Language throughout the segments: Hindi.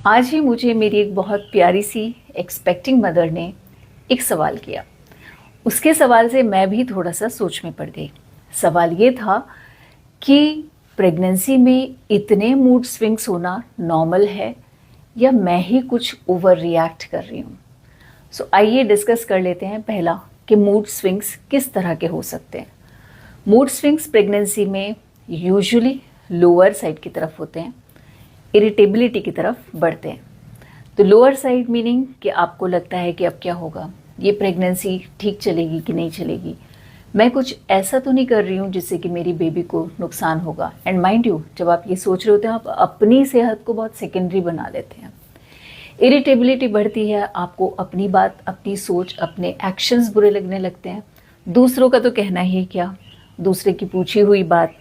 आज ही मुझे मेरी एक बहुत प्यारी सी एक्सपेक्टिंग मदर ने एक सवाल किया। उसके सवाल से मैं भी थोड़ा सा सोच में पड़ गई। सवाल ये था कि प्रेगनेंसी में इतने मूड स्विंग्स होना नॉर्मल है या मैं ही कुछ ओवर रिएक्ट कर रही हूँ। सो आइए डिस्कस कर लेते हैं। पहला कि मूड स्विंग्स किस तरह के हो सकते हैं। मूड स्विंग्स प्रेगनेंसी में यूजुअली लोअर साइड की तरफ होते हैं, इरिटेबिलिटी की तरफ बढ़ते हैं। तो लोअर साइड मीनिंग कि आपको लगता है कि अब क्या होगा, ये प्रेगनेंसी ठीक चलेगी कि नहीं चलेगी, मैं कुछ ऐसा तो नहीं कर रही हूँ जिससे कि मेरी बेबी को नुकसान होगा। एंड माइंड यू, जब आप ये सोच रहे होते हैं आप अपनी सेहत को बहुत सेकेंडरी बना लेते हैं। इरिटेबिलिटी बढ़ती है, आपको अपनी बात, अपनी सोच, अपने एक्शंस बुरे लगने लगते हैं। दूसरों का तो कहना ही क्या, दूसरे की पूछी हुई बात,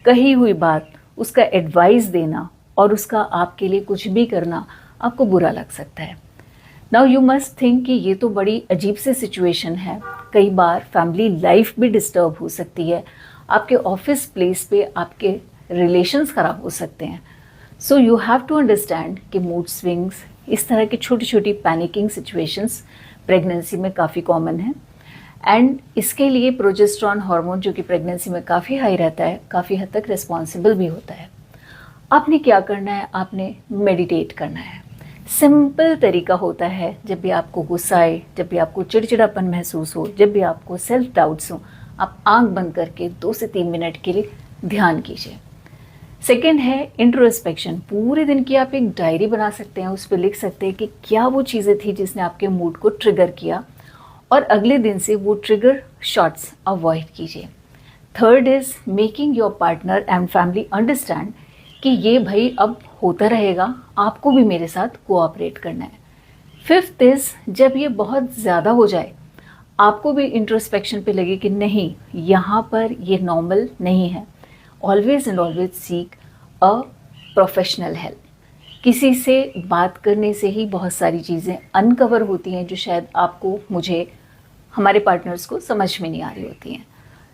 कही हुई बात, उसका एडवाइस देना और उसका आपके लिए कुछ भी करना आपको बुरा लग सकता है। नाउ यू मस्ट थिंक कि ये तो बड़ी अजीब सी सिचुएशन है। कई बार फैमिली लाइफ भी डिस्टर्ब हो सकती है, आपके ऑफिस प्लेस पे आपके रिलेशंस खराब हो सकते हैं। So you have to understand कि मूड स्विंग्स, इस तरह की छोटी छोटी पैनिकिंग सिचुएशंस प्रेगनेंसी में काफ़ी कॉमन है। एंड इसके लिए प्रोजेस्टेरॉन हार्मोन जो कि प्रेगनेंसी में काफ़ी हाई रहता है, काफ़ी हद तक रिस्पॉन्सिबल भी होता है। आपने क्या करना है, आपने मेडिटेट करना है। सिंपल तरीका होता है, जब भी आपको गुस्सा आए, जब भी आपको चिड़चिड़ापन महसूस हो, जब भी आपको सेल्फ डाउट्स हो, आप आंख बंद करके 2 से 3 मिनट के लिए ध्यान कीजिए। सेकेंड है इंट्रोस्पेक्शन। पूरे दिन की आप एक डायरी बना सकते हैं, उस पर लिख सकते हैं कि क्या वो चीज़ें थी जिसने आपके मूड को ट्रिगर किया, और अगले दिन से वो ट्रिगर शॉट्स अवॉइड कीजिए। Third is making your partner and family understand कि ये भाई अब होता रहेगा, आपको भी मेरे साथ कोऑपरेट करना है। फिफ्थ इज जब ये बहुत ज़्यादा हो जाए, आपको भी इंट्रोस्पेक्शन पे लगे कि नहीं, यहाँ पर ये नॉर्मल नहीं है। Always and always seek a professional help. किसी से बात करने से ही बहुत सारी चीज़ें अनकवर होती हैं जो शायद आपको, मुझे, हमारे पार्टनर्स को समझ में नहीं आ रही होती हैं।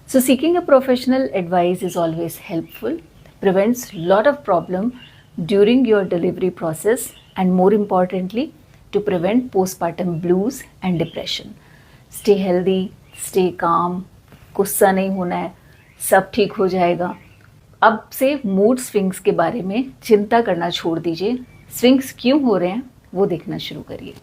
So seeking a professional advice is always helpful, prevents lot of problem during your delivery process, and more importantly to prevent postpartum blues and depression. Stay healthy, stay calm, गुस्सा नहीं होना है, सब ठीक हो जाएगा। अब से मूड स्विंग्स के बारे में चिंता करना छोड़ दीजिए। स्विंग्स क्यों हो रहे हैं वो देखना शुरू करिए।